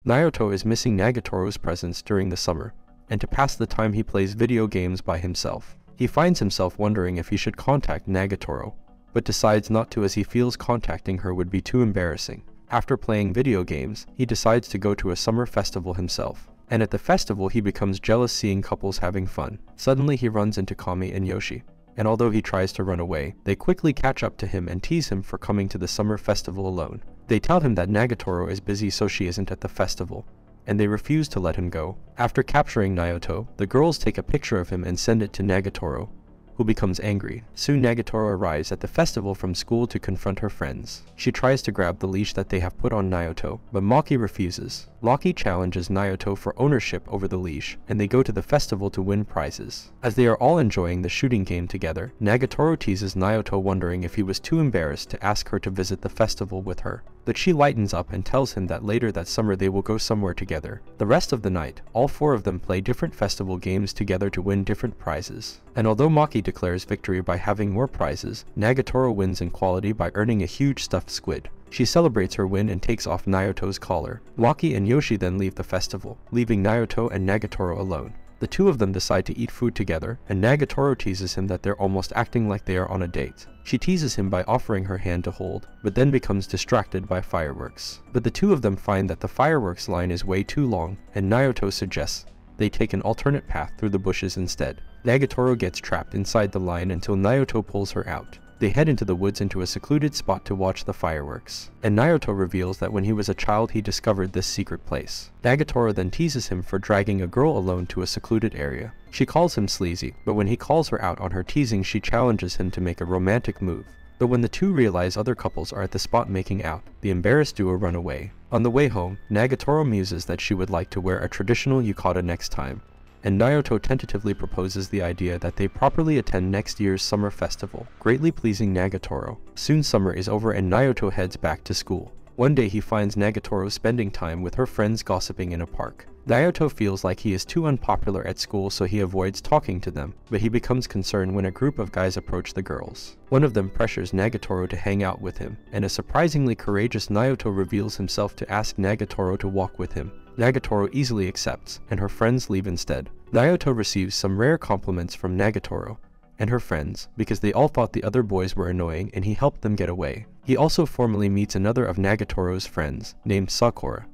Naoto is missing Nagatoro's presence during the summer, and to pass the time he plays video games by himself. He finds himself wondering if he should contact Nagatoro, but decides not to as he feels contacting her would be too embarrassing. After playing video games, he decides to go to a summer festival himself, and at the festival he becomes jealous seeing couples having fun. Suddenly he runs into Kami and Yoshi, and although he tries to run away, they quickly catch up to him and tease him for coming to the summer festival alone. They tell him that Nagatoro is busy so she isn't at the festival, and they refuse to let him go. After capturing Naoto, the girls take a picture of him and send it to Nagatoro, who becomes angry. Soon Nagatoro arrives at the festival from school to confront her friends. She tries to grab the leash that they have put on Naoto, but Maki refuses. Loki challenges Naoto for ownership over the leash, and they go to the festival to win prizes. As they are all enjoying the shooting game together, Nagatoro teases Naoto, wondering if he was too embarrassed to ask her to visit the festival with her. But she lightens up and tells him that later that summer they will go somewhere together. The rest of the night, all four of them play different festival games together to win different prizes. And although Maki declares victory by having more prizes, Nagatoro wins in quality by earning a huge stuffed squid. She celebrates her win and takes off Naoto's collar. Maki and Yoshi then leave the festival, leaving Naoto and Nagatoro alone. The two of them decide to eat food together, and Nagatoro teases him that they're almost acting like they are on a date. She teases him by offering her hand to hold, but then becomes distracted by fireworks. But the two of them find that the fireworks line is way too long, and Naoto suggests they take an alternate path through the bushes instead. Nagatoro gets trapped inside the line until Naoto pulls her out. They head into the woods into a secluded spot to watch the fireworks, and Naoto reveals that when he was a child he discovered this secret place. Nagatoro then teases him for dragging a girl alone to a secluded area. She calls him sleazy, but when he calls her out on her teasing she challenges him to make a romantic move. But when the two realize other couples are at the spot making out, the embarrassed duo run away. On the way home, Nagatoro muses that she would like to wear a traditional yukata next time, and Naoto tentatively proposes the idea that they properly attend next year's summer festival, greatly pleasing Nagatoro. Soon summer is over and Naoto heads back to school. One day he finds Nagatoro spending time with her friends gossiping in a park. Naoto feels like he is too unpopular at school, so he avoids talking to them, but he becomes concerned when a group of guys approach the girls. One of them pressures Nagatoro to hang out with him, and a surprisingly courageous Naoto reveals himself to ask Nagatoro to walk with him. Nagatoro easily accepts, and her friends leave instead. Naoto receives some rare compliments from Nagatoro and her friends because they all thought the other boys were annoying and he helped them get away. He also formally meets another of Nagatoro's friends, named Sakura.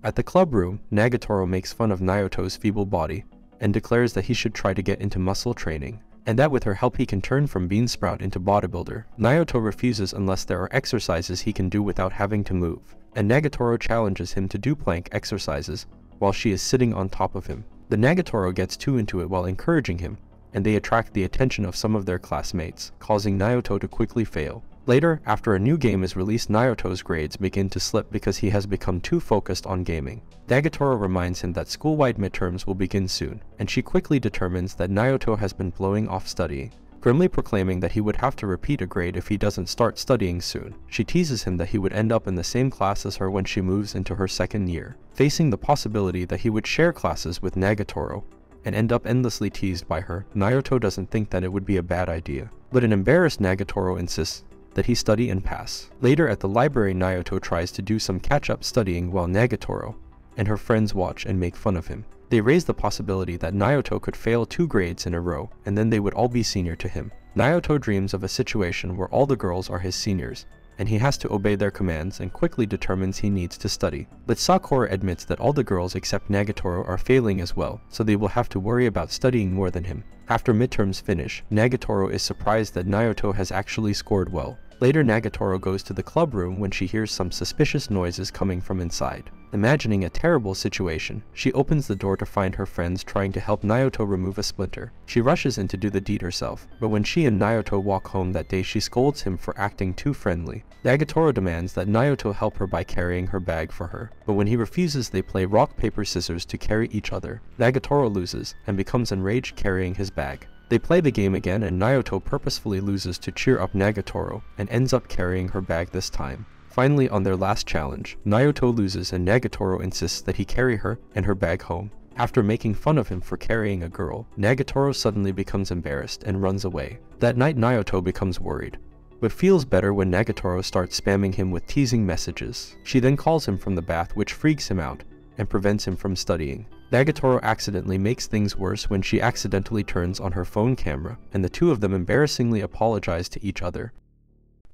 At the club room, Nagatoro makes fun of Naoto's feeble body and declares that he should try to get into muscle training, and that with her help he can turn from Beansprout into bodybuilder. Naoto refuses unless there are exercises he can do without having to move, and Nagatoro challenges him to do plank exercises while she is sitting on top of him. The Nagatoro gets too into it while encouraging him, and they attract the attention of some of their classmates, causing Naoto to quickly fail. Later, after a new game is released, Naoto's grades begin to slip because he has become too focused on gaming. Nagatoro reminds him that school-wide midterms will begin soon, and she quickly determines that Naoto has been blowing off studying, grimly proclaiming that he would have to repeat a grade if he doesn't start studying soon. She teases him that he would end up in the same class as her when she moves into her second year, facing the possibility that he would share classes with Nagatoro and end up endlessly teased by her. Naoto doesn't think that it would be a bad idea, but an embarrassed Nagatoro insists that he study and pass. Later at the library, Naoto tries to do some catch-up studying while Nagatoro and her friends watch and make fun of him. They raise the possibility that Naoto could fail 2 grades in a row, and then they would all be senior to him. Naoto dreams of a situation where all the girls are his seniors, and he has to obey their commands and quickly determines he needs to study. But Sakura admits that all the girls except Nagatoro are failing as well, so they will have to worry about studying more than him. After midterms finish, Nagatoro is surprised that Naoto has actually scored well. Later, Nagatoro goes to the club room when she hears some suspicious noises coming from inside. Imagining a terrible situation, she opens the door to find her friends trying to help Naoto remove a splinter. She rushes in to do the deed herself, but when she and Naoto walk home that day, she scolds him for acting too friendly. Nagatoro demands that Naoto help her by carrying her bag for her, but when he refuses, they play rock, paper, scissors to carry each other. Nagatoro loses and becomes enraged carrying his bag. They play the game again and Naoto purposefully loses to cheer up Nagatoro and ends up carrying her bag this time. Finally, on their last challenge, Naoto loses and Nagatoro insists that he carry her and her bag home. After making fun of him for carrying a girl, Nagatoro suddenly becomes embarrassed and runs away. That night, Naoto becomes worried but feels better when Nagatoro starts spamming him with teasing messages. She then calls him from the bath, which freaks him out and prevents him from studying. Nagatoro accidentally makes things worse when she accidentally turns on her phone camera, and the two of them embarrassingly apologize to each other.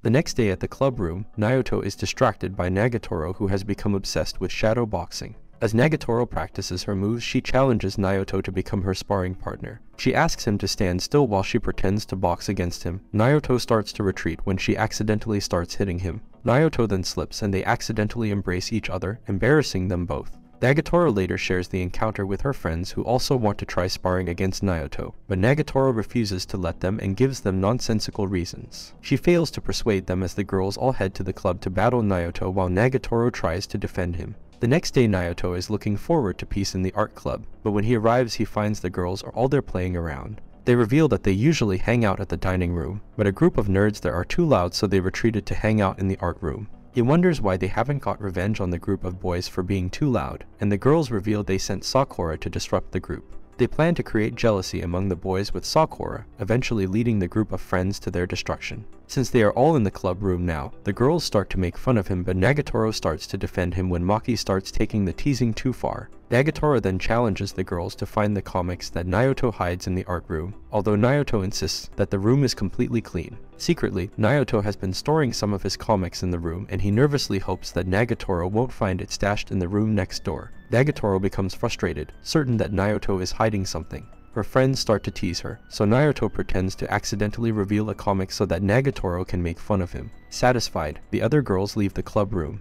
The next day at the club room, Naoto is distracted by Nagatoro, who has become obsessed with shadow boxing. As Nagatoro practices her moves, she challenges Naoto to become her sparring partner. She asks him to stand still while she pretends to box against him. Naoto starts to retreat when she accidentally starts hitting him. Naoto then slips and they accidentally embrace each other, embarrassing them both. Nagatoro later shares the encounter with her friends, who also want to try sparring against Naoto, but Nagatoro refuses to let them and gives them nonsensical reasons. She fails to persuade them as the girls all head to the club to battle Naoto while Nagatoro tries to defend him. The next day, Naoto is looking forward to peace in the art club, but when he arrives he finds the girls are all there playing around. They reveal that they usually hang out at the dining room, but a group of nerds there are too loud, so they retreated to hang out in the art room. He wonders why they haven't got revenge on the group of boys for being too loud, and the girls reveal they sent Sakura to disrupt the group. They plan to create jealousy among the boys with Sakura, eventually leading the group of friends to their destruction. Since they are all in the club room now, the girls start to make fun of him, but Nagatoro starts to defend him when Maki starts taking the teasing too far. Nagatoro then challenges the girls to find the comics that Naoto hides in the art room, although Naoto insists that the room is completely clean. Secretly, Naoto has been storing some of his comics in the room, and he nervously hopes that Nagatoro won't find it stashed in the room next door. Nagatoro becomes frustrated, certain that Naoto is hiding something. Her friends start to tease her, so Naoto pretends to accidentally reveal a comic so that Nagatoro can make fun of him. Satisfied, the other girls leave the club room.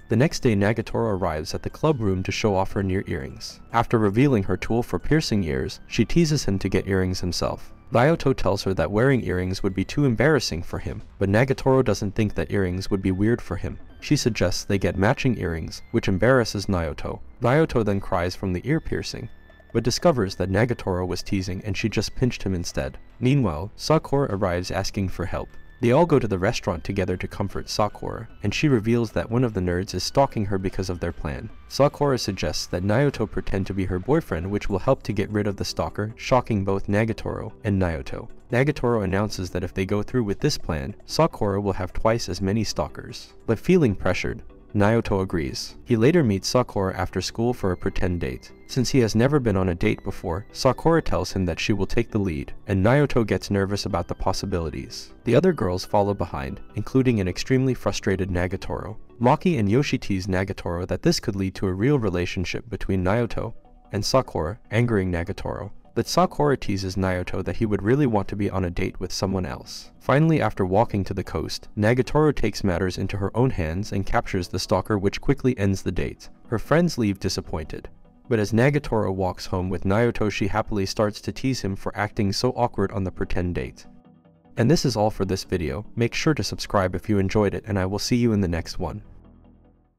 The next day, Nagatoro arrives at the club room to show off her near earrings. After revealing her tool for piercing ears, she teases him to get earrings himself. Naoto tells her that wearing earrings would be too embarrassing for him, but Nagatoro doesn't think that earrings would be weird for him. She suggests they get matching earrings, which embarrasses Naoto. Naoto then cries from the ear piercing, but discovers that Nagatoro was teasing and she just pinched him instead. Meanwhile, Sakura arrives asking for help. They all go to the restaurant together to comfort Sakura, and she reveals that one of the nerds is stalking her because of their plan. Sakura suggests that Naoto pretend to be her boyfriend, which will help to get rid of the stalker, shocking both Nagatoro and Naoto. Nagatoro announces that if they go through with this plan, Sakura will have twice as many stalkers. But feeling pressured, Naoto agrees. He later meets Sakura after school for a pretend date. Since he has never been on a date before, Sakura tells him that she will take the lead, and Naoto gets nervous about the possibilities. The other girls follow behind, including an extremely frustrated Nagatoro. Maki and Yoshi tease Nagatoro that this could lead to a real relationship between Naoto and Sakura, angering Nagatoro. But Sakura teases Naoto that he would really want to be on a date with someone else. Finally, after walking to the coast, Nagatoro takes matters into her own hands and captures the stalker, which quickly ends the date. Her friends leave disappointed, but as Nagatoro walks home with Naoto, she happily starts to tease him for acting so awkward on the pretend date. And this is all for this video. Make sure to subscribe if you enjoyed it, and I will see you in the next one.